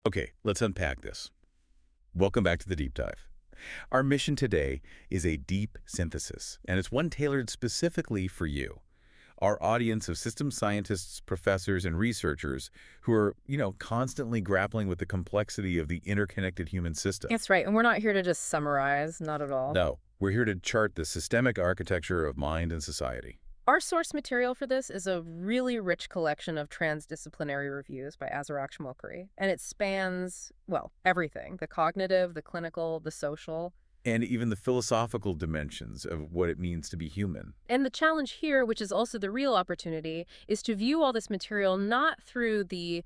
Okay, let's unpack this. Welcome back to the deep dive. Our mission today is a deep synthesis, and it's one tailored specifically for you. Our audience of systems scientists, professors, and researchers who are, constantly grappling with the complexity of the interconnected human system. That's right. And we're not here to just summarize, not at all. No, we're here to chart the systemic architecture of mind and society. Our source material for this is a really rich collection of transdisciplinary reviews by Azarakhsh Mokri, and it spans, well, everything, the cognitive, the clinical, the social. And even the philosophical dimensions of what it means to be human. And the challenge here, which is also the real opportunity, is to view all this material not through the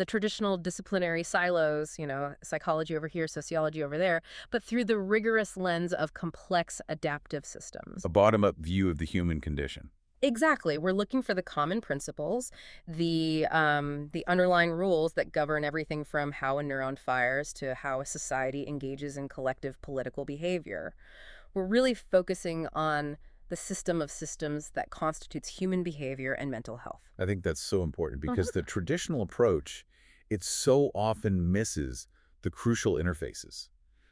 traditional disciplinary silos, psychology over here, sociology over there, but through the rigorous lens of complex adaptive systems. A bottom-up view of the human condition. Exactly. We're looking for the common principles, the underlying rules that govern everything from how a neuron fires to how a society engages in collective political behavior. We're really focusing on the system of systems that constitutes human behavior and mental health. I think that's so important because the traditional approach, it so often misses the crucial interfaces,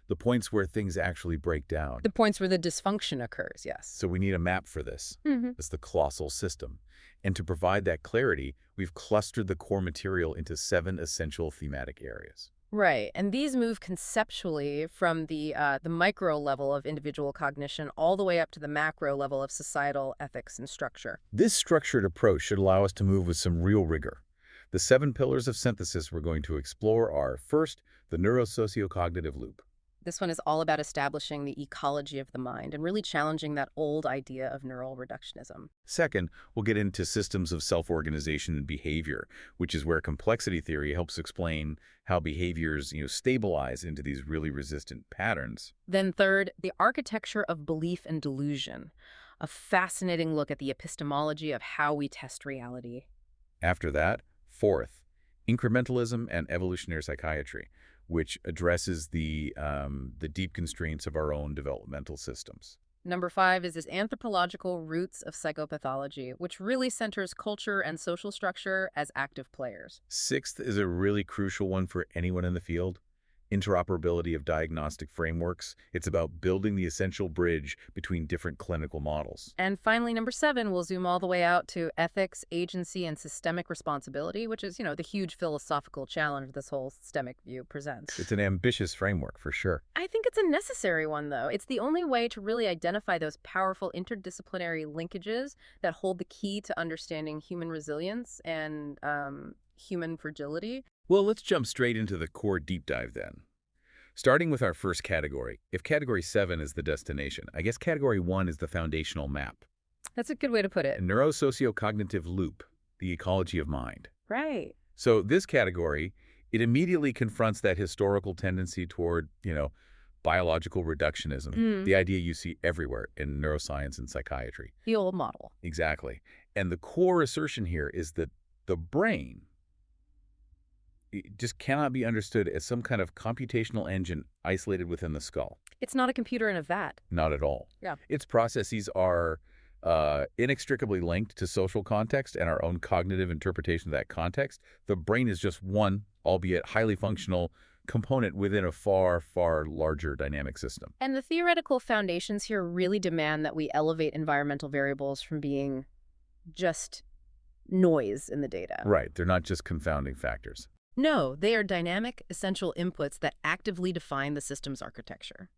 the points where things actually break down. The points where the dysfunction occurs, yes. So we need a map for this. It's the colossal system. And to provide that clarity, we've clustered the core material into 7 essential thematic areas. Right, and these move conceptually from the micro level of individual cognition all the way up to the macro level of societal ethics and structure. This structured approach should allow us to move with some real rigor. The 7 pillars of synthesis we're going to explore are, first, the neurosociocognitive loop. This one is all about establishing the ecology of the mind and really challenging that old idea of neural reductionism. Second, we'll get into systems of self-organization and behavior, which is where complexity theory helps explain how behaviors, stabilize into these really resistant patterns. Then third, the architecture of belief and delusion, a fascinating look at the epistemology of how we test reality. After that, fourth, incrementalism and evolutionary psychiatry, which addresses the deep constraints of our own developmental systems. Number 5 is his anthropological roots of psychopathology, which really centers culture and social structure as active players. Sixth is a really crucial one for anyone in the field. Interoperability of diagnostic frameworks. It's about building the essential bridge between different clinical models. And finally, number 7, we'll zoom all the way out to ethics, agency, and systemic responsibility, which is, the huge philosophical challenge this whole systemic view presents. It's an ambitious framework, for sure. I think it's a necessary one, though. It's the only way to really identify those powerful interdisciplinary linkages that hold the key to understanding human resilience and human fragility. Well, let's jump straight into the core deep dive then. Starting with our first category. If category 7 is the destination, I guess category 1 is the foundational map. That's a good way to put A it. neurosociocognitive loop, the ecology of mind. Right. So this category, it immediately confronts that historical tendency toward, biological reductionism, the idea you see everywhere in neuroscience and psychiatry. The old model. Exactly. And the core assertion here is that the brain just cannot be understood as some kind of computational engine isolated within the skull. It's not a computer in a vat. Not at all. Yeah. Its processes are inextricably linked to social context and our own cognitive interpretation of that context. The brain is just one, albeit highly functional, component within a far, far larger dynamic system. And the theoretical foundations here really demand that we elevate environmental variables from being just noise in the data. Right. They're not just confounding factors. No, they are dynamic, essential inputs that actively define the system's architecture.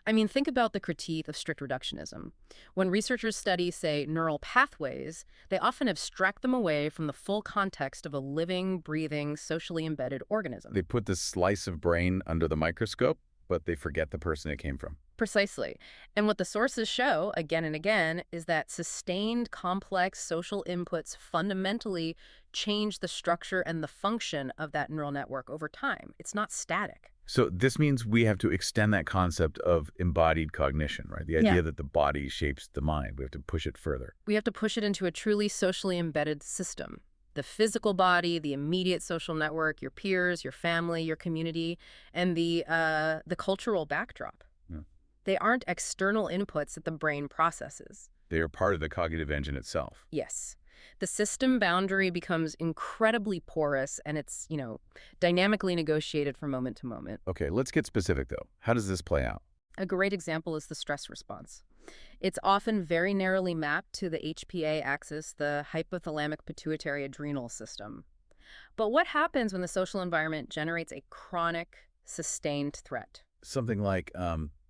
I mean, think about the critique of strict reductionism. When researchers study, say, neural pathways, they often abstract them away from the full context of a living, breathing, socially embedded organism. They put this slice of brain under the microscope, but they forget the person it came from. Precisely. And what the sources show, again and again, is that sustained, complex social inputs fundamentally change the structure and the function of that neural network over time. It's not static. So this means we have to extend that concept of embodied cognition, right? The idea that the body shapes the mind. We have to push it further. We have to push it into a truly socially embedded system. The physical body, the immediate social network, your peers, your family, your community, and the cultural backdrop. Yeah. They aren't external inputs that the brain processes. They are part of the cognitive engine itself. Yes. The system boundary becomes incredibly porous, and it's, dynamically negotiated from moment to moment. Okay, let's get specific, though. How does this play out? A great example is the stress response. It's often very narrowly mapped to the HPA axis, the hypothalamic pituitary adrenal system. But what happens when the social environment generates a chronic, sustained threat? Something like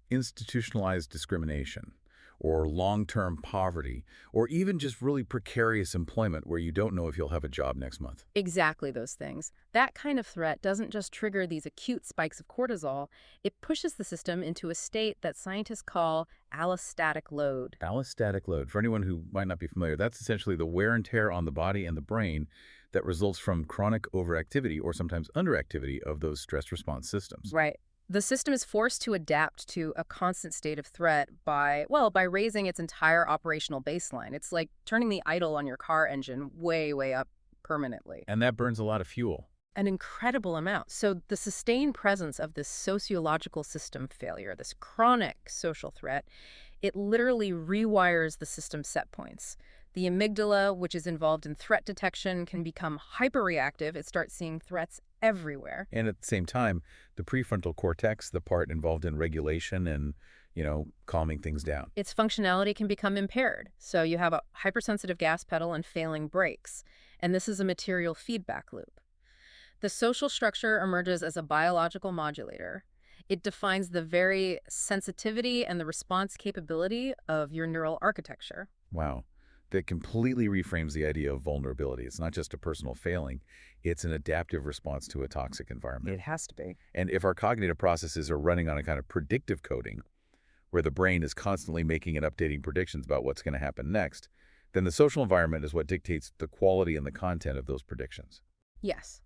institutionalized discrimination, or long-term poverty, or even just really precarious employment where you don't know if you'll have a job next month. Exactly those things. That kind of threat doesn't just trigger these acute spikes of cortisol, it pushes the system into a state that scientists call allostatic load. Allostatic load, for anyone who might not be familiar, that's essentially the wear and tear on the body and the brain that results from chronic overactivity or sometimes underactivity of those stress response systems. Right. The system is forced to adapt to a constant state of threat by raising its entire operational baseline. It's like turning the idle on your car engine way, way up permanently. And that burns a lot of fuel. An incredible amount. So the sustained presence of this sociological system failure, this chronic social threat, it literally rewires the system's set points. The amygdala, which is involved in threat detection, can become hyperreactive. It starts seeing threats everywhere. And at the same time, the prefrontal cortex, the part involved in regulation and, calming things down. Its functionality can become impaired. So you have a hypersensitive gas pedal and failing brakes. And this is a material feedback loop. The social structure emerges as a biological modulator. It defines the very sensitivity and the response capability of your neural architecture. Wow. That completely reframes the idea of vulnerability. It's not just a personal failing. It's an adaptive response to a toxic environment. It has to be. And if our cognitive processes are running on a kind of predictive coding, where the brain is constantly making and updating predictions about what's going to happen next, then the social environment is what dictates the quality and the content of those predictions. Yes.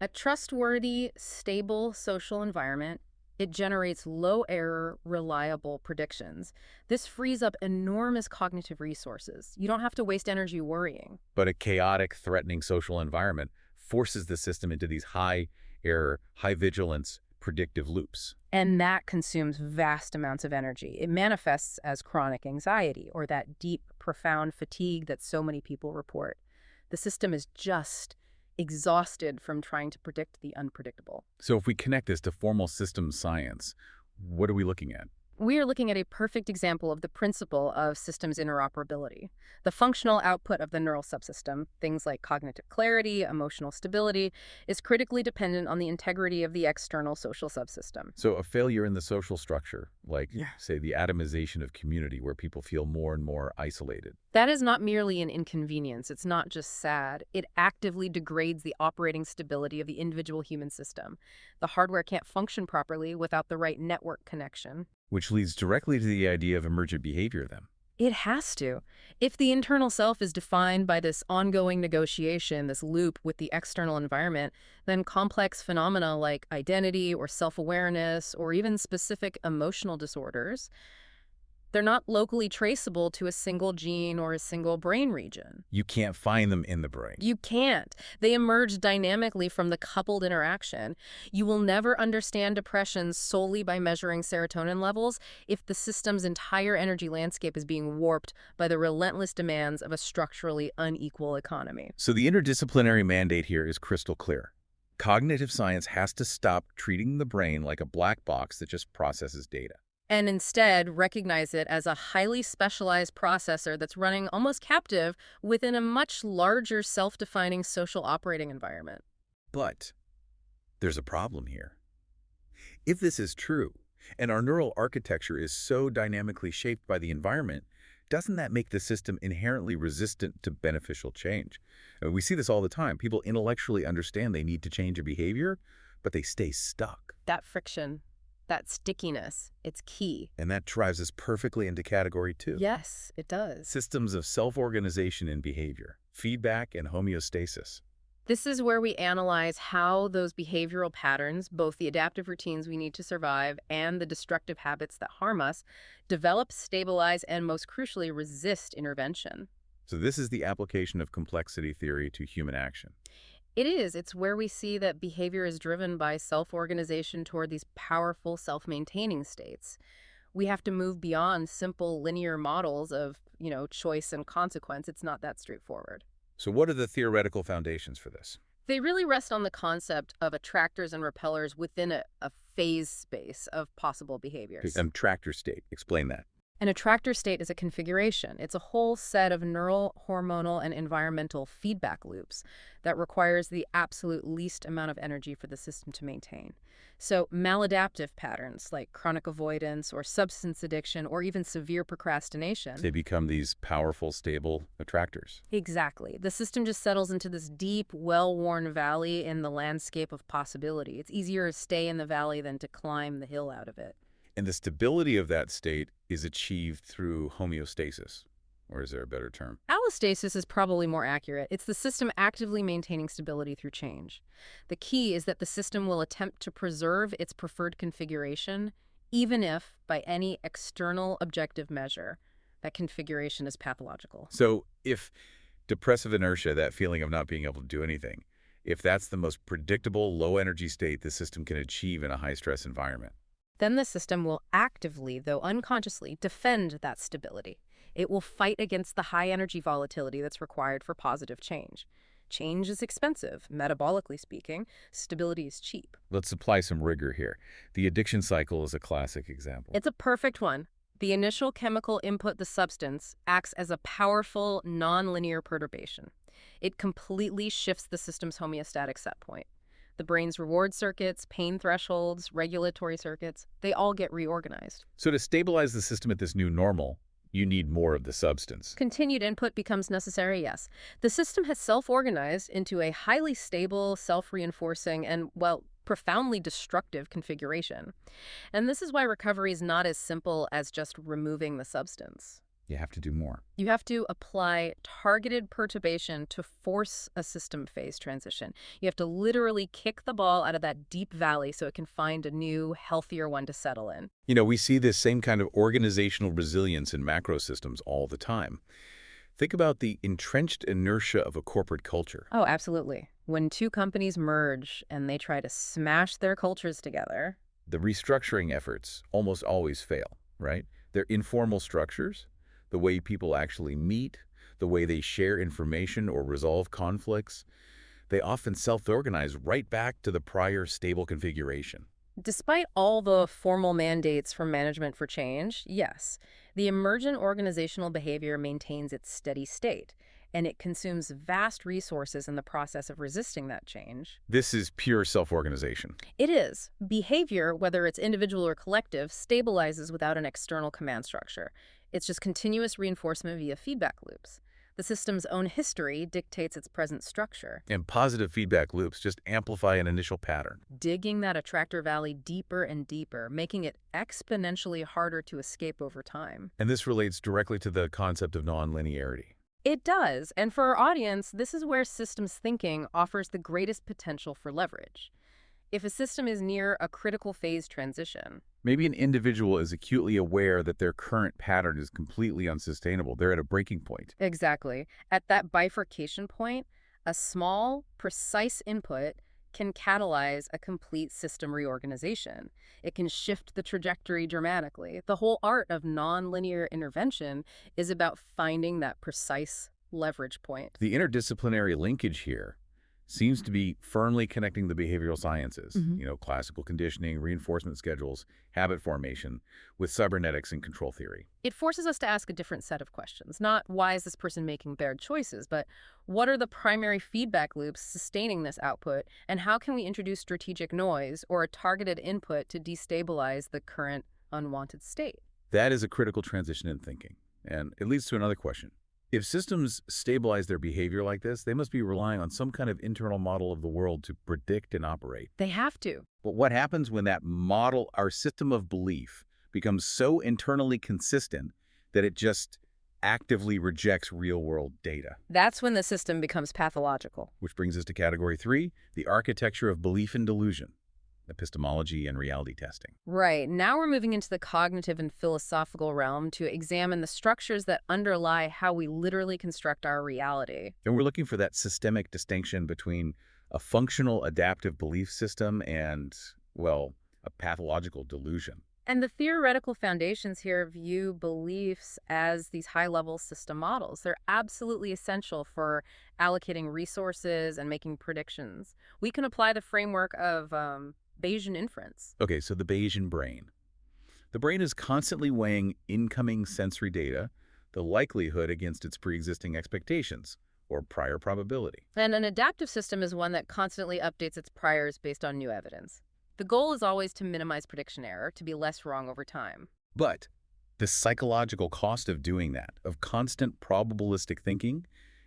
A trustworthy, stable social environment, it generates low-error, reliable predictions. This frees up enormous cognitive resources. You don't have to waste energy worrying. But a chaotic, threatening social environment forces the system into these high-error, high-vigilance predictive loops. And that consumes vast amounts of energy. It manifests as chronic anxiety or that deep, profound fatigue that so many people report. The system is just exhausted from trying to predict the unpredictable. So if we connect this to formal systems science, what are we looking at? We are looking at a perfect example of the principle of systems interoperability. The functional output of the neural subsystem, things like cognitive clarity, emotional stability, is critically dependent on the integrity of the external social subsystem. So a failure in the social structure, like, say, the atomization of community where people feel more and more isolated. That is not merely an inconvenience. It's not just sad. It actively degrades the operating stability of the individual human system. The hardware can't function properly without the right network connection. Which leads directly to the idea of emergent behavior, then. It has to. If the internal self is defined by this ongoing negotiation, this loop with the external environment, then complex phenomena like identity or self-awareness or even specific emotional disorders, they're not locally traceable to a single gene or a single brain region. You can't find them in the brain. You can't. They emerge dynamically from the coupled interaction. You will never understand depression solely by measuring serotonin levels if the system's entire energy landscape is being warped by the relentless demands of a structurally unequal economy. So the interdisciplinary mandate here is crystal clear. Cognitive science has to stop treating the brain like a black box that just processes data. And instead recognize it as a highly specialized processor that's running almost captive within a much larger self-defining social operating environment. But there's a problem here. If this is true, and our neural architecture is so dynamically shaped by the environment, doesn't that make the system inherently resistant to beneficial change? We see this all the time. People intellectually understand they need to change a behavior, but they stay stuck. That friction, that stickiness, it's key. And that drives us perfectly into category 2. Yes, it does. Systems of self-organization in behavior, feedback and homeostasis. This is where we analyze how those behavioral patterns, both the adaptive routines we need to survive and the destructive habits that harm us, develop, stabilize, and most crucially, resist intervention. So this is the application of complexity theory to human action. It is. It's where we see that behavior is driven by self-organization toward these powerful self-maintaining states. We have to move beyond simple linear models of, choice and consequence. It's not that straightforward. So what are the theoretical foundations for this? They really rest on the concept of attractors and repellers within a phase space of possible behaviors. Tractor state. Explain that. An attractor state is a configuration. It's a whole set of neural, hormonal, and environmental feedback loops that requires the absolute least amount of energy for the system to maintain. So maladaptive patterns like chronic avoidance or substance addiction or even severe procrastination. They become these powerful, stable attractors. Exactly. The system just settles into this deep, well-worn valley in the landscape of possibility. It's easier to stay in the valley than to climb the hill out of it. And the stability of that state is achieved through homeostasis. Or is there a better term? Allostasis is probably more accurate. It's the system actively maintaining stability through change. The key is that the system will attempt to preserve its preferred configuration, even if, by any external objective measure, that configuration is pathological. So if depressive inertia, that feeling of not being able to do anything, if that's the most predictable, low-energy state the system can achieve in a high-stress environment, then the system will actively, though unconsciously, defend that stability. It will fight against the high energy volatility that's required for positive change. Change is expensive, metabolically speaking. Stability is cheap. let's apply some rigor here. The addiction cycle is a classic example. It's a perfect one. The initial chemical input, the substance, acts as a powerful, nonlinear perturbation. It completely shifts the system's homeostatic set point. The brain's reward circuits, pain thresholds, regulatory circuits, they all get reorganized. So to stabilize the system at this new normal, you need more of the substance. Continued input becomes necessary, yes. The system has self-organized into a highly stable, self-reinforcing, and, well, profoundly destructive configuration. And this is why recovery is not as simple as just removing the substance. You have to do more. You have to apply targeted perturbation to force a system phase transition. You have to literally kick the ball out of that deep valley so it can find a new, healthier one to settle in. We see this same kind of organizational resilience in macro systems all the time. Think about the entrenched inertia of a corporate culture. Oh, absolutely. When two companies merge and they try to smash their cultures together, The restructuring efforts almost always fail, right? They're informal structures. The way people actually meet, the way they share information or resolve conflicts, they often self-organize right back to the prior stable configuration. despite all the formal mandates from management for change, yes, the emergent organizational behavior maintains its steady state, and it consumes vast resources in the process of resisting that change. This is pure self-organization. It is. Behavior, whether it's individual or collective, stabilizes without an external command structure. It's just continuous reinforcement via feedback loops. The system's own history dictates its present structure. And positive feedback loops just amplify an initial pattern. Digging that attractor valley deeper and deeper, making it exponentially harder to escape over time. And this relates directly to the concept of nonlinearity. It does, and for our audience, this is where systems thinking offers the greatest potential for leverage. If a system is near a critical phase transition, Maybe an individual is acutely aware that their current pattern is completely unsustainable. They're at a breaking point. exactly, at that bifurcation point, a small, precise input can catalyze a complete system reorganization. It can shift the trajectory dramatically. The whole art of nonlinear intervention is about finding that precise leverage point. The interdisciplinary linkage here seems to be firmly connecting the behavioral sciences, classical conditioning, reinforcement schedules, habit formation, with cybernetics and control theory. It forces us to ask a different set of questions. Not why is this person making bad choices, but what are the primary feedback loops sustaining this output, and how can we introduce strategic noise or a targeted input to destabilize the current unwanted state? That is a critical transition in thinking. And it leads to another question. If systems stabilize their behavior like this, they must be relying on some kind of internal model of the world to predict and operate. They have to. But what happens when that model, our system of belief, becomes so internally consistent that it just actively rejects real-world data? That's when the system becomes pathological. Which brings us to category 3, the architecture of belief and delusion, epistemology and reality testing. Right. Now we're moving into the cognitive and philosophical realm to examine the structures that underlie how we literally construct our reality. And we're looking for that systemic distinction between a functional adaptive belief system and, well, a pathological delusion. And the theoretical foundations here view beliefs as these high-level system models. They're absolutely essential for allocating resources and making predictions. We can apply the framework of Bayesian inference. Okay, so the Bayesian brain. The brain is constantly weighing incoming sensory data, the likelihood against its pre-existing expectations, or prior probability. And an adaptive system is one that constantly updates its priors based on new evidence. The goal is always to minimize prediction error, to be less wrong over time. But the psychological cost of doing that, of constant probabilistic thinking,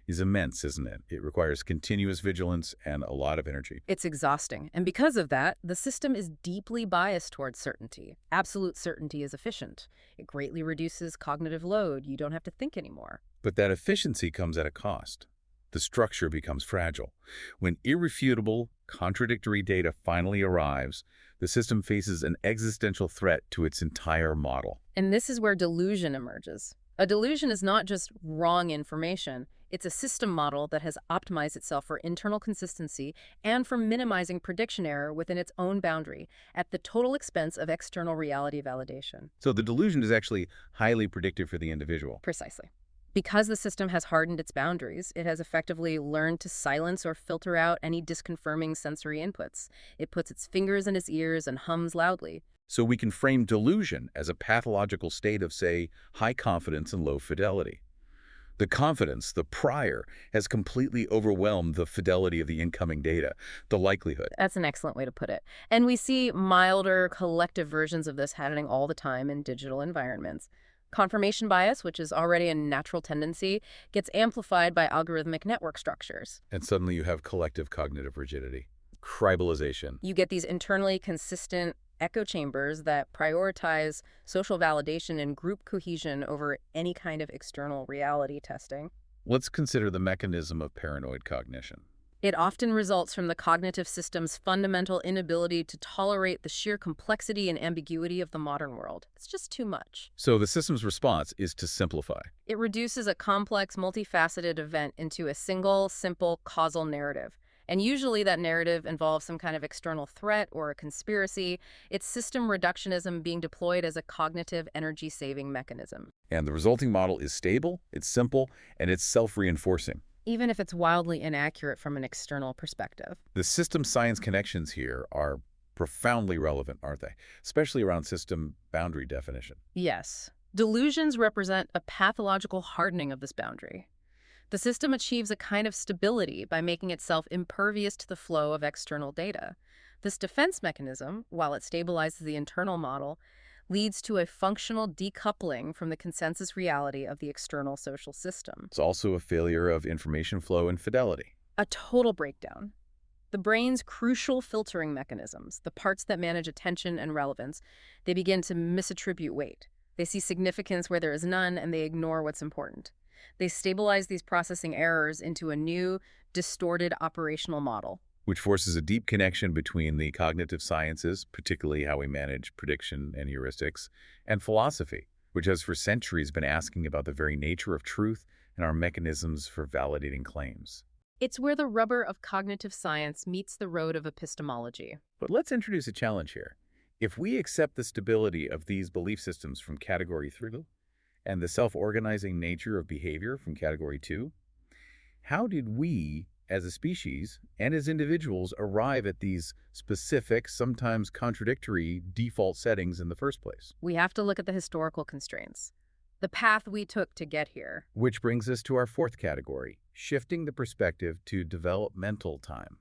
is immense, isn't it? It requires continuous vigilance and a lot of energy. It's exhausting, and because of that, the system is deeply biased towards certainty. Absolute certainty is efficient. It greatly reduces cognitive load. You don't have to think anymore. But that efficiency comes at a cost. The structure becomes fragile. When irrefutable, contradictory data finally arrives, the system faces an existential threat to its entire model. And this is where delusion emerges. A delusion is not just wrong information. It's a system model that has optimized itself for internal consistency and for minimizing prediction error within its own boundary at the total expense of external reality validation. So the delusion is actually highly predictive for the individual. Precisely. Because the system has hardened its boundaries, it has effectively learned to silence or filter out any disconfirming sensory inputs. It puts its fingers in its ears and hums loudly. So we can frame delusion as a pathological state of, say, high confidence and low fidelity. The confidence, the prior, has completely overwhelmed the fidelity of the incoming data, the likelihood. That's an excellent way to put it. And we see milder collective versions of this happening all the time in digital environments. Confirmation bias, which is already a natural tendency, gets amplified by algorithmic network structures. And suddenly you have collective cognitive rigidity, tribalization. You get these internally consistent echo chambers that prioritize social validation and group cohesion over any kind of external reality testing. Let's consider the mechanism of paranoid cognition. It often results from the cognitive system's fundamental inability to tolerate the sheer complexity and ambiguity of the modern world. It's just too much. So the system's response is to simplify. It reduces a complex, multifaceted event into a single, simple, causal narrative. And usually that narrative involves some kind of external threat or a conspiracy. It's system reductionism being deployed as a cognitive energy-saving mechanism. And the resulting model is stable, it's simple, and it's self-reinforcing. Even if it's wildly inaccurate from an external perspective. The system science connections here are profoundly relevant, aren't they? Especially around system boundary definition. Yes. Delusions represent a pathological hardening of this boundary. The system achieves a kind of stability by making itself impervious to the flow of external data. This defense mechanism, while it stabilizes the internal model, leads to a functional decoupling from the consensus reality of the external social system. It's also a failure of information flow and fidelity. A total breakdown. The brain's crucial filtering mechanisms, the parts that manage attention and relevance, they begin to misattribute weight. They see significance where there is none, and they ignore what's important. They stabilize these processing errors into a new, distorted operational model. Which forces a deep connection between the cognitive sciences, particularly how we manage prediction and heuristics, and philosophy, which has for centuries been asking about the very nature of truth and our mechanisms for validating claims. It's where the rubber of cognitive science meets the road of epistemology. But let's introduce a challenge here. If we accept the stability of these belief systems from Category 3 and the self-organizing nature of behavior from Category 2, how did we, as a species and as individuals, arrive at these specific, sometimes contradictory default settings in the first place? We have to look at the historical constraints, the path we took to get here. Which brings us to our fourth category, shifting the perspective to developmental time,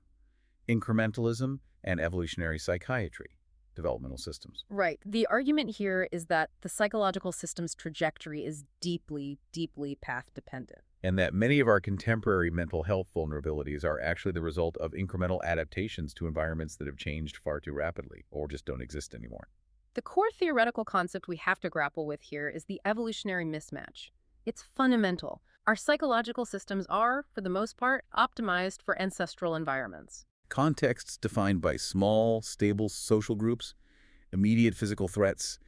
incrementalism and evolutionary psychiatry, developmental systems. Right. The argument here is that the psychological system's trajectory is deeply, deeply path-dependent. And that many of our contemporary mental health vulnerabilities are actually the result of incremental adaptations to environments that have changed far too rapidly or just don't exist anymore. The core theoretical concept we have to grapple with here is the evolutionary mismatch. It's fundamental. Our psychological systems are, for the most part, optimized for ancestral environments. Contexts defined by small, stable social groups, immediate physical threats,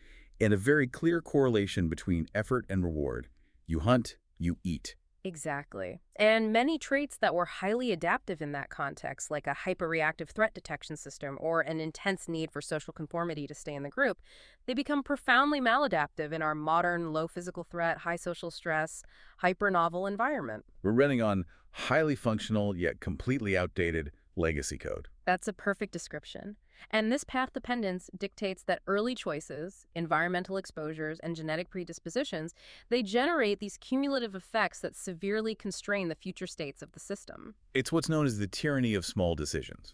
and a very clear correlation between effort and reward. You hunt, you eat. Exactly. And many traits that were highly adaptive in that context, like a hyperreactive threat detection system or an intense need for social conformity to stay in the group, they become profoundly maladaptive in our modern low physical threat, high social stress, hyper-novel environment. We're running on highly functional yet completely outdated legacy code. That's a perfect description. And this path dependence dictates that early choices, environmental exposures, and genetic predispositions, they generate these cumulative effects that severely constrain the future states of the system. It's what's known as the tyranny of small decisions.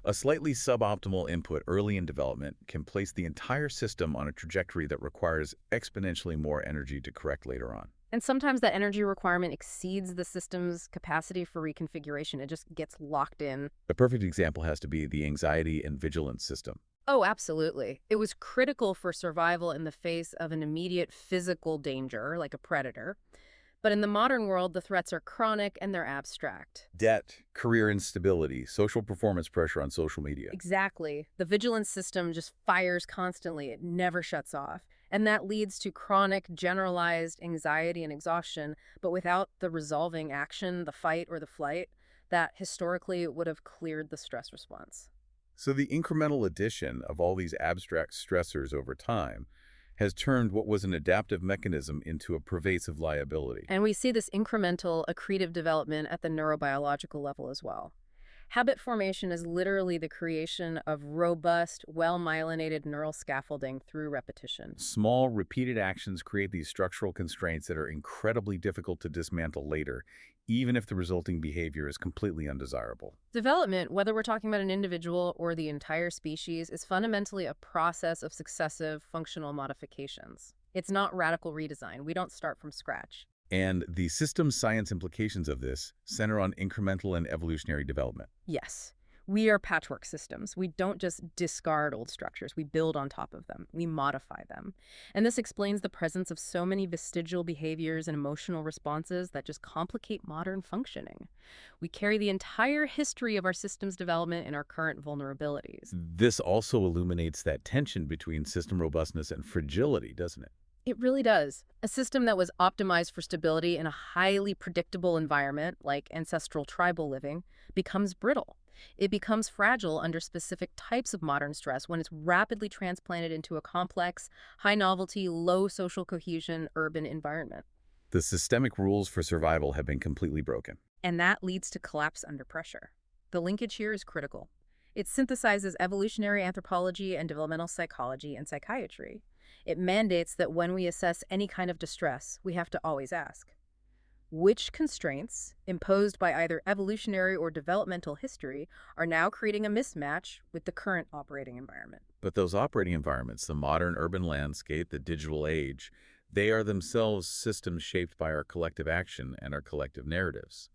A slightly suboptimal input early in development can place the entire system on a trajectory that requires exponentially more energy to correct later on. And sometimes that energy requirement exceeds the system's capacity for reconfiguration. It just gets locked in. A perfect example has to be the anxiety and vigilance system. Oh, absolutely. It was critical for survival in the face of an immediate physical danger, like a predator. But in the modern world, the threats are chronic and they're abstract. Debt, career instability, social performance pressure on social media. Exactly. The vigilance system just fires constantly. It never shuts off. And that leads to chronic, generalized anxiety and exhaustion, but without the resolving action, the fight or the flight, that historically would have cleared the stress response. So the incremental addition of all these abstract stressors over time has turned what was an adaptive mechanism into a pervasive liability. And we see this incremental, accretive development at the neurobiological level as well. Habit formation is literally the creation of robust, well-myelinated neural scaffolding through repetition. Small, repeated actions create these structural constraints that are incredibly difficult to dismantle later, even if the resulting behavior is completely undesirable. Development, whether we're talking about an individual or the entire species, is fundamentally a process of successive functional modifications. It's not radical redesign. We don't start from scratch. And the systems science implications of this center on incremental and evolutionary development. Yes, we are patchwork systems. We don't just discard old structures. We build on top of them. We modify them. And this explains the presence of so many vestigial behaviors and emotional responses that just complicate modern functioning. We carry the entire history of our systems development in our current vulnerabilities. This also illuminates that tension between system robustness and fragility, doesn't it? It really does. A system that was optimized for stability in a highly predictable environment, like ancestral tribal living, becomes brittle. It becomes fragile under specific types of modern stress when it's rapidly transplanted into a complex, high-novelty, low social cohesion urban environment. The systemic rules for survival have been completely broken. And that leads to collapse under pressure. The linkage here is critical. It synthesizes evolutionary anthropology and developmental psychology and psychiatry. It mandates that when we assess any kind of distress, we have to always ask, which constraints, imposed by either evolutionary or developmental history, are now creating a mismatch with the current operating environment? But those operating environments, the modern urban landscape, the digital age, they are themselves systems shaped by our collective action and our collective narratives.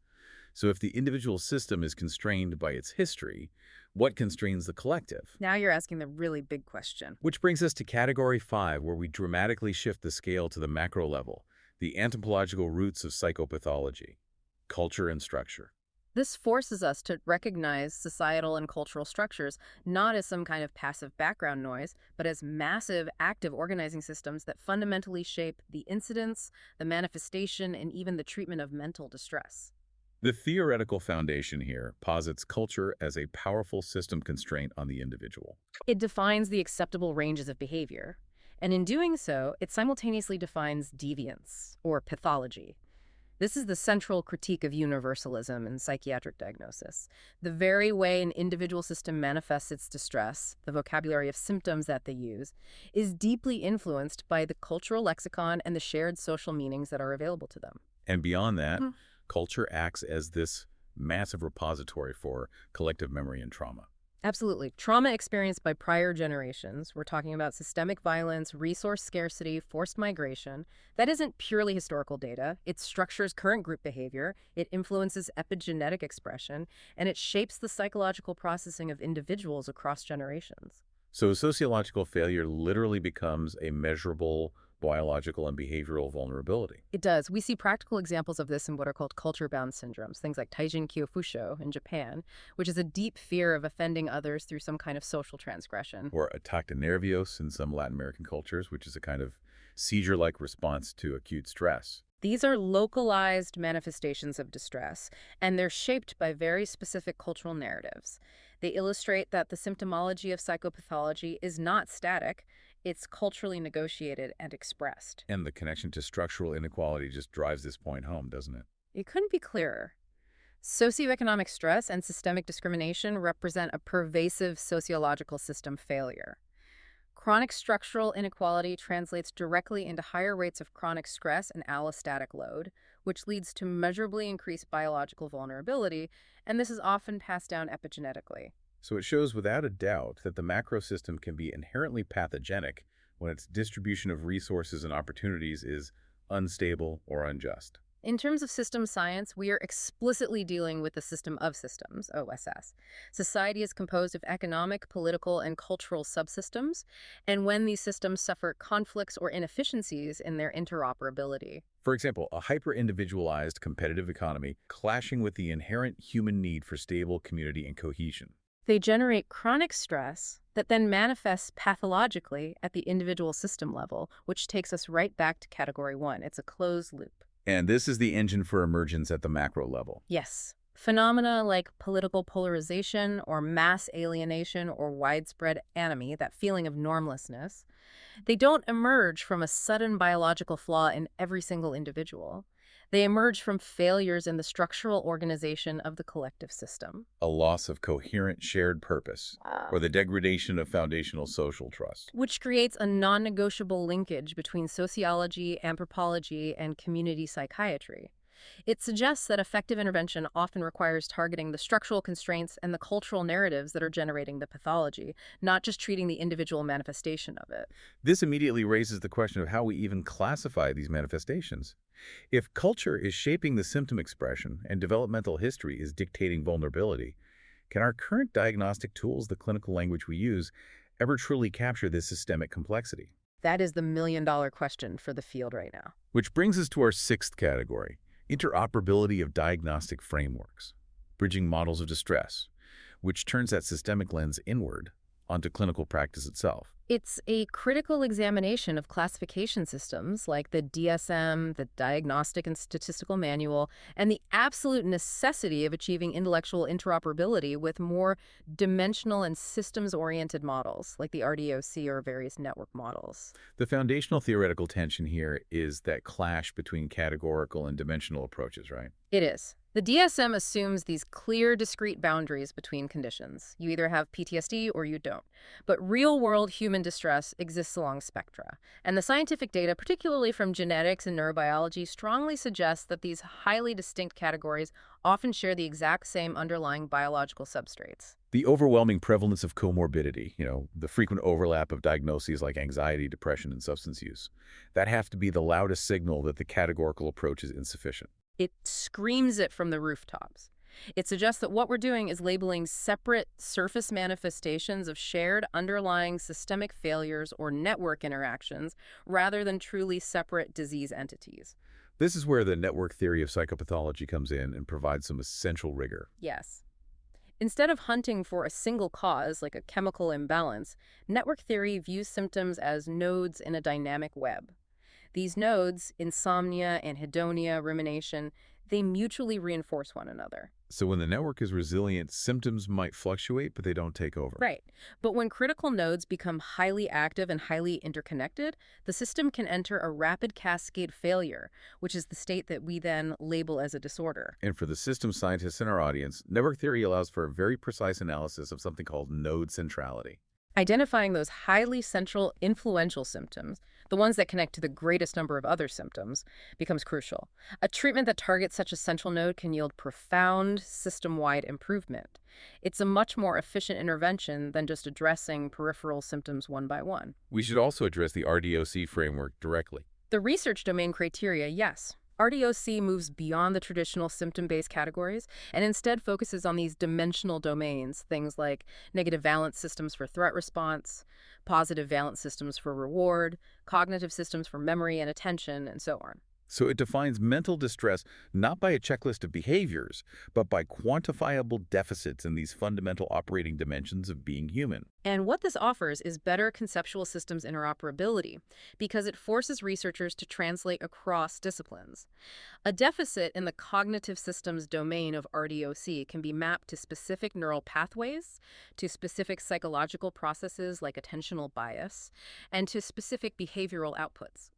So if the individual system is constrained by its history, what constrains the collective? Now you're asking the really big question. Which brings us to Category 5, where we dramatically shift the scale to the macro level, the anthropological roots of psychopathology, culture and structure. This forces us to recognize societal and cultural structures not as some kind of passive background noise, but as massive, active organizing systems that fundamentally shape the incidence, the manifestation, and even the treatment of mental distress. The theoretical foundation here posits culture as a powerful system constraint on the individual. It defines the acceptable ranges of behavior, and in doing so, it simultaneously defines deviance, or pathology. This is the central critique of universalism in psychiatric diagnosis. The very way an individual system manifests its distress, the vocabulary of symptoms that they use, is deeply influenced by the cultural lexicon and the shared social meanings that are available to them. And beyond that, culture acts as this massive repository for collective memory and trauma. Absolutely. Trauma experienced by prior generations, we're talking about systemic violence, resource scarcity, forced migration, that isn't purely historical data. It structures current group behavior, it influences epigenetic expression, and it shapes the psychological processing of individuals across generations. So sociological failure literally becomes a measurable biological and behavioral vulnerability. It does. We see practical examples of this in what are called culture-bound syndromes, things like Taijin Kyofusho in Japan, which is a deep fear of offending others through some kind of social transgression. Or attack de nervios in some Latin American cultures, which is a kind of seizure-like response to acute stress. These are localized manifestations of distress, and they're shaped by very specific cultural narratives. They illustrate that the symptomology of psychopathology is not static, it's culturally negotiated and expressed. And the connection to structural inequality just drives this point home, doesn't it? It couldn't be clearer. Socioeconomic stress and systemic discrimination represent a pervasive sociological system failure. Chronic structural inequality translates directly into higher rates of chronic stress and allostatic load, which leads to measurably increased biological vulnerability, and this is often passed down epigenetically. So it shows without a doubt that the macro system can be inherently pathogenic when its distribution of resources and opportunities is unstable or unjust. In terms of system science, we are explicitly dealing with the system of systems, OSS. Society is composed of economic, political, and cultural subsystems, and when these systems suffer conflicts or inefficiencies in their interoperability. For example, a hyper-individualized competitive economy clashing with the inherent human need for stable community and cohesion. They generate chronic stress that then manifests pathologically at the individual system level, which takes us right back to category 1. It's a closed loop. And this is the engine for emergence at the macro level. Yes. Phenomena like political polarization or mass alienation or widespread anomie, that feeling of normlessness, they don't emerge from a sudden biological flaw in every single individual. They emerge from failures in the structural organization of the collective system. A loss of coherent shared purpose, or the degradation of foundational social trust. Which creates a non-negotiable linkage between sociology, anthropology, and community psychiatry. It suggests that effective intervention often requires targeting the structural constraints and the cultural narratives that are generating the pathology, not just treating the individual manifestation of it. This immediately raises the question of how we even classify these manifestations. If culture is shaping the symptom expression and developmental history is dictating vulnerability, can our current diagnostic tools, the clinical language we use, ever truly capture this systemic complexity? That is the million-dollar question for the field right now. Which brings us to our sixth category: interoperability of diagnostic frameworks, bridging models of distress, which turns that systemic lens inward onto clinical practice itself. It's a critical examination of classification systems like the DSM, the Diagnostic and Statistical Manual, and the absolute necessity of achieving intellectual interoperability with more dimensional and systems-oriented models like the RDOC or various network models. The foundational theoretical tension here is that clash between categorical and dimensional approaches, right? It is. The DSM assumes these clear, discrete boundaries between conditions. You either have PTSD or you don't. But real-world human distress exists along spectra. And the scientific data, particularly from genetics and neurobiology, strongly suggests that these highly distinct categories often share the exact same underlying biological substrates. The overwhelming prevalence of comorbidity, the frequent overlap of diagnoses like anxiety, depression, and substance use, that have to be the loudest signal that the categorical approach is insufficient. It screams it from the rooftops. It suggests that what we're doing is labeling separate surface manifestations of shared underlying systemic failures or network interactions rather than truly separate disease entities. This is where the network theory of psychopathology comes in and provides some essential rigor. Yes. Instead of hunting for a single cause, like a chemical imbalance, network theory views symptoms as nodes in a dynamic web. These nodes, insomnia, anhedonia, rumination, they mutually reinforce one another. So when the network is resilient, symptoms might fluctuate, but they don't take over. Right. But when critical nodes become highly active and highly interconnected, the system can enter a rapid cascade failure, which is the state that we then label as a disorder. And for the system scientists in our audience, network theory allows for a very precise analysis of something called node centrality. Identifying those highly central, influential symptoms, the ones that connect to the greatest number of other symptoms, becomes crucial. A treatment that targets such a central node can yield profound, system-wide improvement. It's a much more efficient intervention than just addressing peripheral symptoms one by one. We should also address the RDOC framework directly. The research domain criteria, yes. RDOC moves beyond the traditional symptom-based categories and instead focuses on these dimensional domains, things like negative valence systems for threat response, positive valence systems for reward, cognitive systems for memory and attention, and so on. So it defines mental distress not by a checklist of behaviors, but by quantifiable deficits in these fundamental operating dimensions of being human. And what this offers is better conceptual systems interoperability, because it forces researchers to translate across disciplines. A deficit in the cognitive systems domain of RDOC can be mapped to specific neural pathways, to specific psychological processes like attentional bias, and to specific behavioral outputs.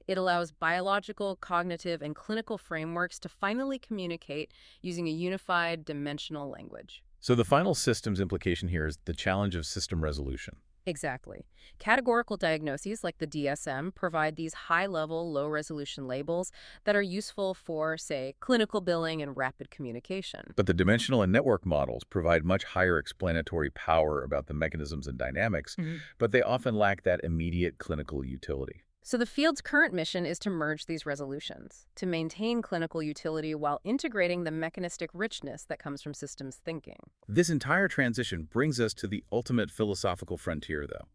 It allows biological, cognitive, and clinical frameworks to finally communicate using a unified dimensional language. So the final systems implication here is the challenge of system resolution. Exactly. Categorical diagnoses like the DSM provide these high-level, low-resolution labels that are useful for, say, clinical billing and rapid communication. But the dimensional and network models provide much higher explanatory power about the mechanisms and dynamics, but they often lack that immediate clinical utility. So the field's current mission is to merge these resolutions, to maintain clinical utility while integrating the mechanistic richness that comes from systems thinking. This entire transition brings us to the ultimate philosophical frontier, though.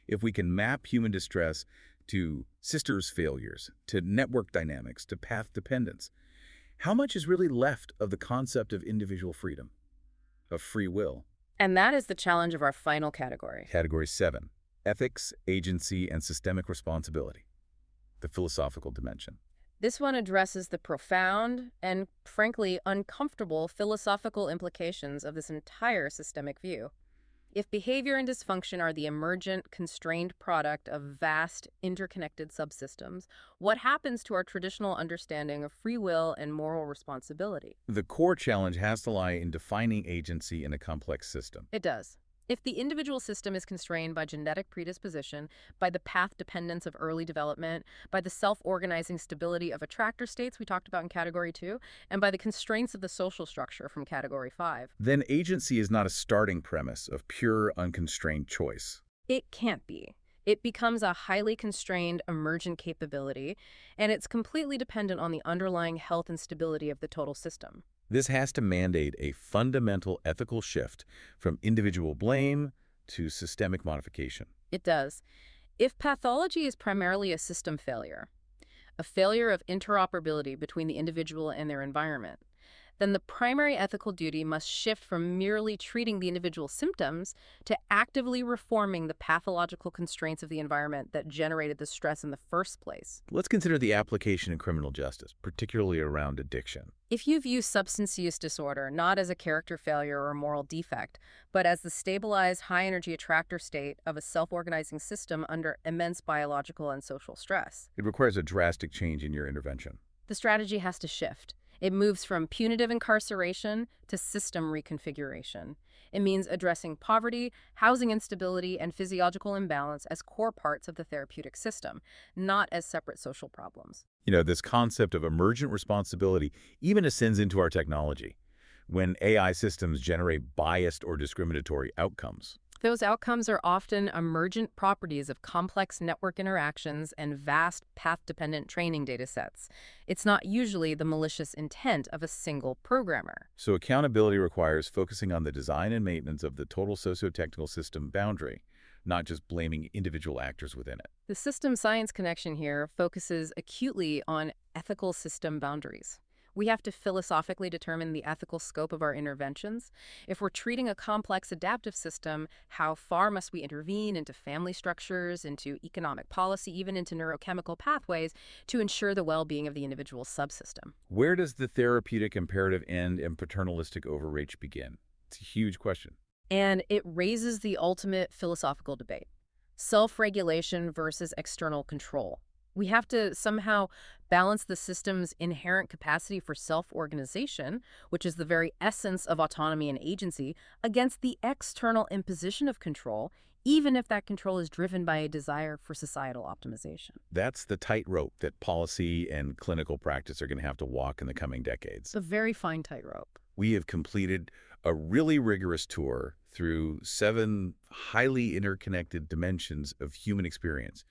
If we can map human distress to sisters' failures, to network dynamics, to path dependence, how much is really left of the concept of individual freedom, of free will? And that is the challenge of our final category. Category 7. Ethics, agency, and systemic responsibility, the philosophical dimension. This one addresses the profound and, frankly, uncomfortable philosophical implications of this entire systemic view. If behavior and dysfunction are the emergent, constrained product of vast, interconnected subsystems, what happens to our traditional understanding of free will and moral responsibility? The core challenge has to lie in defining agency in a complex system. It does. If the individual system is constrained by genetic predisposition, by the path dependence of early development, by the self-organizing stability of attractor states we talked about in Category 2, and by the constraints of the social structure from Category 5. Then agency is not a starting premise of pure, unconstrained choice. It can't be. It becomes a highly constrained, emergent capability, and it's completely dependent on the underlying health and stability of the total system. This has to mandate a fundamental ethical shift from individual blame to systemic modification. It does. If pathology is primarily a system failure, a failure of interoperability between the individual and their environment, then the primary ethical duty must shift from merely treating the individual symptoms to actively reforming the pathological constraints of the environment that generated the stress in the first place. Let's consider the application in criminal justice, particularly around addiction. If you view substance use disorder not as a character failure or a moral defect, but as the stabilized high-energy attractor state of a self-organizing system under immense biological and social stress, It requires a drastic change in your intervention. the strategy has to shift. It moves from punitive incarceration to system reconfiguration. It means addressing poverty, housing instability, and physiological imbalance as core parts of the therapeutic system, not as separate social problems. This concept of emergent responsibility even ascends into our technology. When AI systems generate biased or discriminatory outcomes, Those outcomes are often emergent properties of complex network interactions and vast path-dependent training data sets. It's not usually the malicious intent of a single programmer. so accountability requires focusing on the design and maintenance of the total socio-technical system boundary, not just blaming individual actors within it. The system science connection here focuses acutely on ethical system boundaries. We have to philosophically determine the ethical scope of our interventions. If we're treating a complex adaptive system, how far must we intervene into family structures, into economic policy, even into neurochemical pathways to ensure the well-being of the individual subsystem? Where does the therapeutic imperative end and paternalistic overreach begin? It's a huge question. And it raises the ultimate philosophical debate: self-regulation versus external control. We have to somehow balance the system's inherent capacity for self-organization, which is the very essence of autonomy and agency, against the external imposition of control, even if that control is driven by a desire for societal optimization. That's the tightrope that policy and clinical practice are going to have to walk in the coming decades. It's a very fine tightrope. We have completed a really rigorous tour through 7 highly interconnected dimensions of human experience.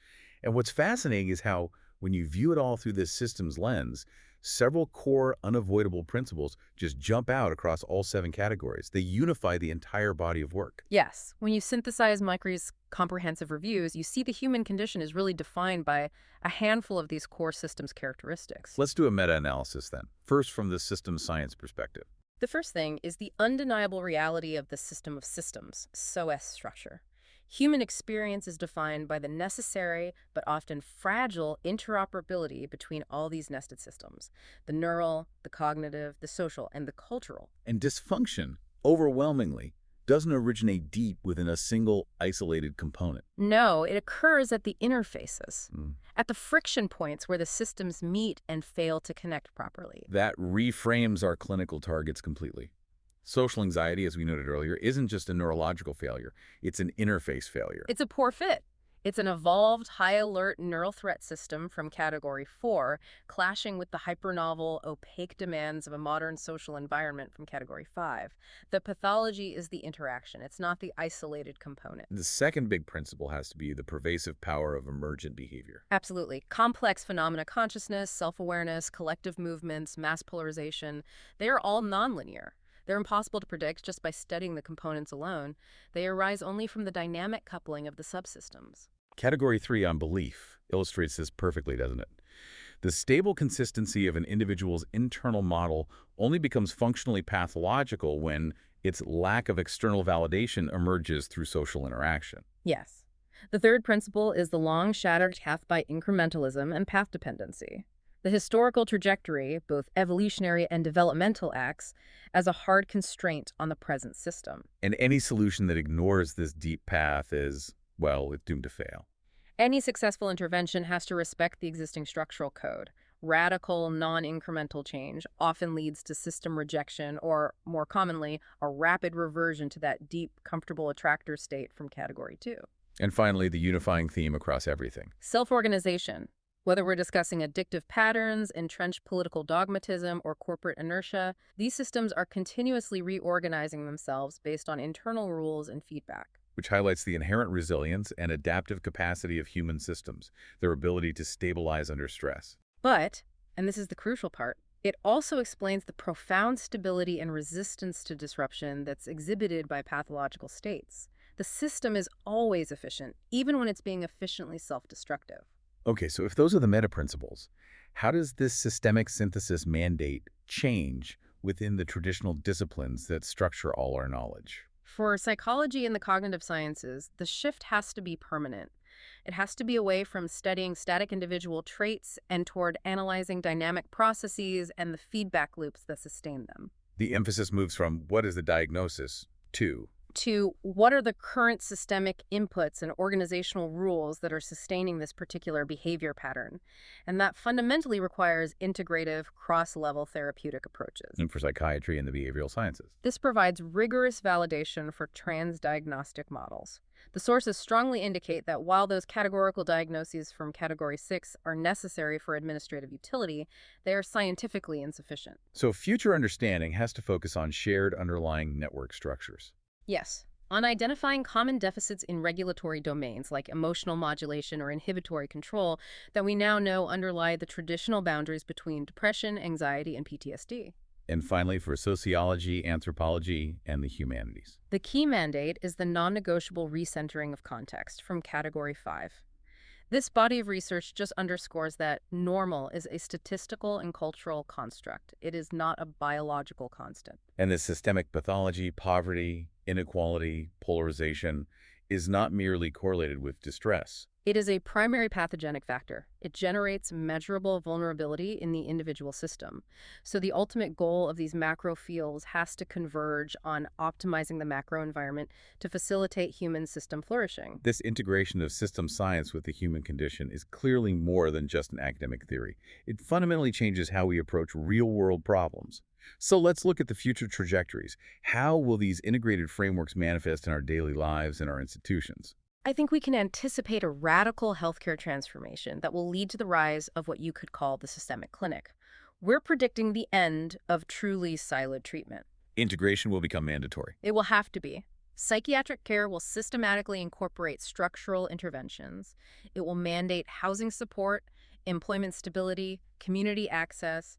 And what's fascinating is how, when you view it all through this systems lens, several core unavoidable principles just jump out across all 7 categories. They unify the entire body of work. Yes, when you synthesize Mokri's comprehensive reviews, you see the human condition is really defined by a handful of these core systems characteristics. Let's do a meta-analysis then, first from the systems science perspective. The first thing is the undeniable reality of the system of systems, SOS structure. Human experience is defined by the necessary but often fragile interoperability between all these nested systems: the neural, the cognitive, the social, and the cultural. And dysfunction, overwhelmingly, doesn't originate deep within a single isolated component. No, it occurs at the interfaces, at the friction points where the systems meet and fail to connect properly. That reframes our clinical targets completely. Social anxiety, as we noted earlier, isn't just a neurological failure. It's an interface failure. It's a poor fit. It's an evolved, high-alert neural threat system from Category 4, clashing with the hypernovel, opaque demands of a modern social environment from Category 5. The pathology is the interaction. It's not the isolated component. The second big principle has to be the pervasive power of emergent behavior. Absolutely. Complex phenomena, consciousness, self-awareness, collective movements, mass polarization, they are all nonlinear. They're impossible to predict just by studying the components alone. They arise only from the dynamic coupling of the subsystems. Category 3 on belief illustrates this perfectly, doesn't it? The stable consistency of an individual's internal model only becomes functionally pathological when its lack of external validation emerges through social interaction. Yes. The third principle is the long-shadowed path by incrementalism and path dependency. The historical trajectory, both evolutionary and developmental, acts as a hard constraint on the present system. And any solution that ignores this deep path is, well, it's doomed to fail. Any successful intervention has to respect the existing structural code. Radical, non-incremental change often leads to system rejection or, more commonly, a rapid reversion to that deep, comfortable attractor state from Category 2. And finally, the unifying theme across everything. Self-organization. Whether we're discussing addictive patterns, entrenched political dogmatism, or corporate inertia, these systems are continuously reorganizing themselves based on internal rules and feedback. Which highlights the inherent resilience and adaptive capacity of human systems, their ability to stabilize under stress. But, and this is the crucial part, it also explains the profound stability and resistance to disruption that's exhibited by pathological states. The system is always efficient, even when it's being efficiently self-destructive. Okay, so if those are the meta-principles, how does this systemic synthesis mandate change within the traditional disciplines that structure all our knowledge? For psychology and the cognitive sciences, the shift has to be permanent. It has to be away from studying static individual traits and toward analyzing dynamic processes and the feedback loops that sustain them. The emphasis moves from what is the diagnosis to what are the current systemic inputs and organizational rules that are sustaining this particular behavior pattern. And that fundamentally requires integrative, cross-level therapeutic approaches. and for psychiatry and the behavioral sciences. This provides rigorous validation for trans-diagnostic models. The sources strongly indicate that while those categorical diagnoses from Category 6 are necessary for administrative utility, they are scientifically insufficient. So future understanding has to focus on shared underlying network structures. Yes, on identifying common deficits in regulatory domains like emotional modulation or inhibitory control that we now know underlie the traditional boundaries between depression, anxiety, and PTSD. And finally, for sociology, anthropology, and the humanities. The key mandate is the non-negotiable recentering of context from Category 5. This body of research just underscores that normal is a statistical and cultural construct. It is not a biological constant. And the systemic pathology, poverty, inequality, polarization is not merely correlated with distress. It is a primary pathogenic factor. It generates measurable vulnerability in the individual system. So the ultimate goal of these macro fields has to converge on optimizing the macro environment to facilitate human system flourishing. This integration of system science with the human condition is clearly more than just an academic theory. It fundamentally changes how we approach real-world problems. So let's look at the future trajectories. How will these integrated frameworks manifest in our daily lives and our institutions? I think we can anticipate a radical healthcare transformation that will lead to the rise of what you could call the systemic clinic. We're predicting the end of truly siloed treatment. Integration will become mandatory. It will have to be. Psychiatric care will systematically incorporate structural interventions. It will mandate housing support, employment stability, community access,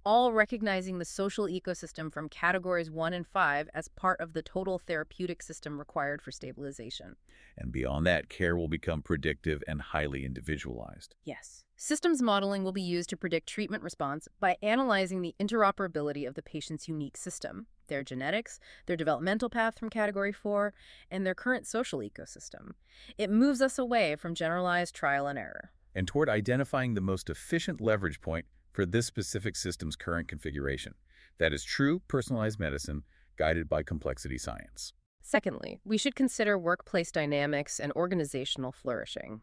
all recognizing the social ecosystem from categories 1 and 5 as part of the total therapeutic system required for stabilization. And beyond that, care will become predictive and highly individualized. Yes. Systems modeling will be used to predict treatment response by analyzing the interoperability of the patient's unique system, their genetics, their developmental path from category 4, and their current social ecosystem. It moves us away from generalized trial and error. And toward identifying the most efficient leverage point for this specific system's current configuration. That is true personalized medicine guided by complexity science. Secondly, we should consider workplace dynamics and organizational flourishing.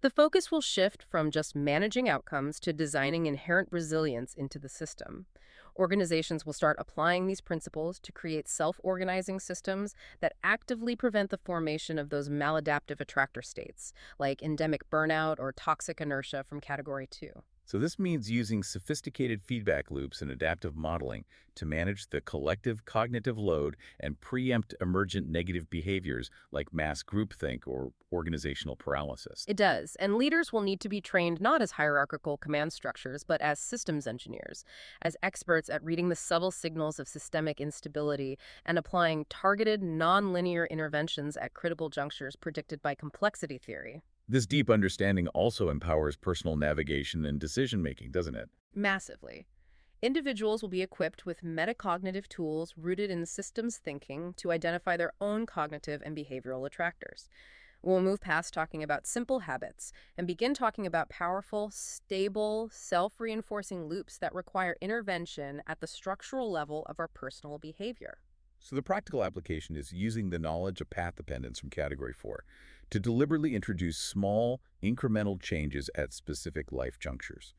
The focus will shift from just managing outcomes to designing inherent resilience into the system. Organizations will start applying these principles to create self-organizing systems that actively prevent the formation of those maladaptive attractor states, like endemic burnout or toxic inertia from category 2. So this means using sophisticated feedback loops and adaptive modeling to manage the collective cognitive load and preempt emergent negative behaviors like mass groupthink or organizational paralysis. It does, and leaders will need to be trained not as hierarchical command structures, but as systems engineers, as experts at reading the subtle signals of systemic instability and applying targeted, nonlinear interventions at critical junctures predicted by complexity theory. This deep understanding also empowers personal navigation and decision-making, doesn't it? Massively. Individuals will be equipped with metacognitive tools rooted in systems thinking to identify their own cognitive and behavioral attractors. We'll move past talking about simple habits and begin talking about powerful, stable, self-reinforcing loops that require intervention at the structural level of our personal behavior. So the practical application is using the knowledge of path dependence from Category 4 to deliberately introduce small, incremental changes at specific life junctures.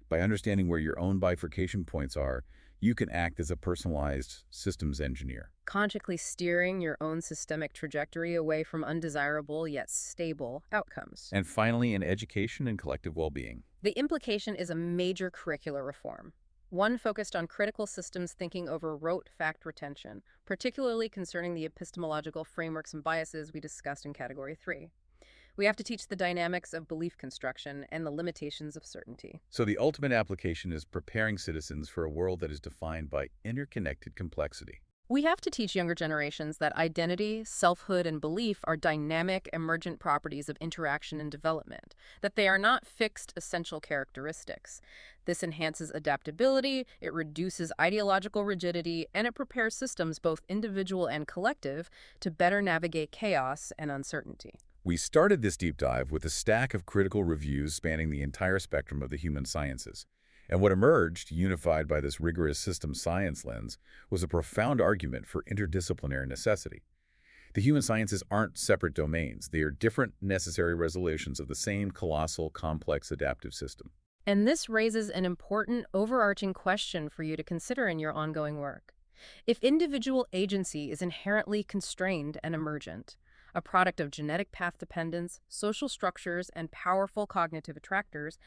By understanding where your own bifurcation points are, you can act as a personalized systems engineer. Consciously steering your own systemic trajectory away from undesirable yet stable outcomes. And finally, in education and collective well-being. The implication is a major curricular reform. One focused on critical systems thinking over rote fact retention, particularly concerning the epistemological frameworks and biases we discussed in Category 3. We have to teach the dynamics of belief construction and the limitations of certainty. So the ultimate application is preparing citizens for a world that is defined by interconnected complexity. We have to teach younger generations that identity, selfhood, and belief are dynamic, emergent properties of interaction and development, that they are not fixed, essential characteristics. This enhances adaptability, it reduces ideological rigidity, and it prepares systems, both individual and collective, to better navigate chaos and uncertainty. We started this deep dive with a stack of critical reviews spanning the entire spectrum of the human sciences. And what emerged, unified by this rigorous system science lens, was a profound argument for interdisciplinary necessity. The human sciences aren't separate domains. They are different necessary resolutions of the same colossal, complex, adaptive system. And this raises an important, overarching question for you to consider in your ongoing work. If individual agency is inherently constrained and emergent, a product of genetic path dependence, social structures, and powerful cognitive attractors,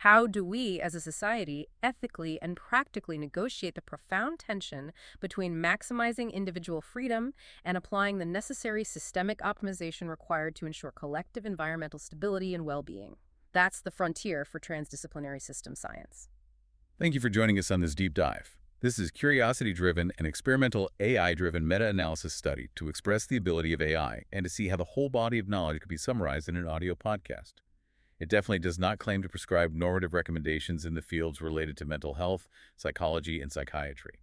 how do we as a society ethically and practically negotiate the profound tension between maximizing individual freedom and applying the necessary systemic optimization required to ensure collective environmental stability and well-being? That's the frontier for transdisciplinary system science. Thank you for joining us on this deep dive. This is curiosity-driven and experimental AI-driven meta-analysis study to express the ability of AI and to see how the whole body of knowledge could be summarized in an audio podcast. It definitely does not claim to prescribe normative recommendations in the fields related to mental health, psychology, and psychiatry.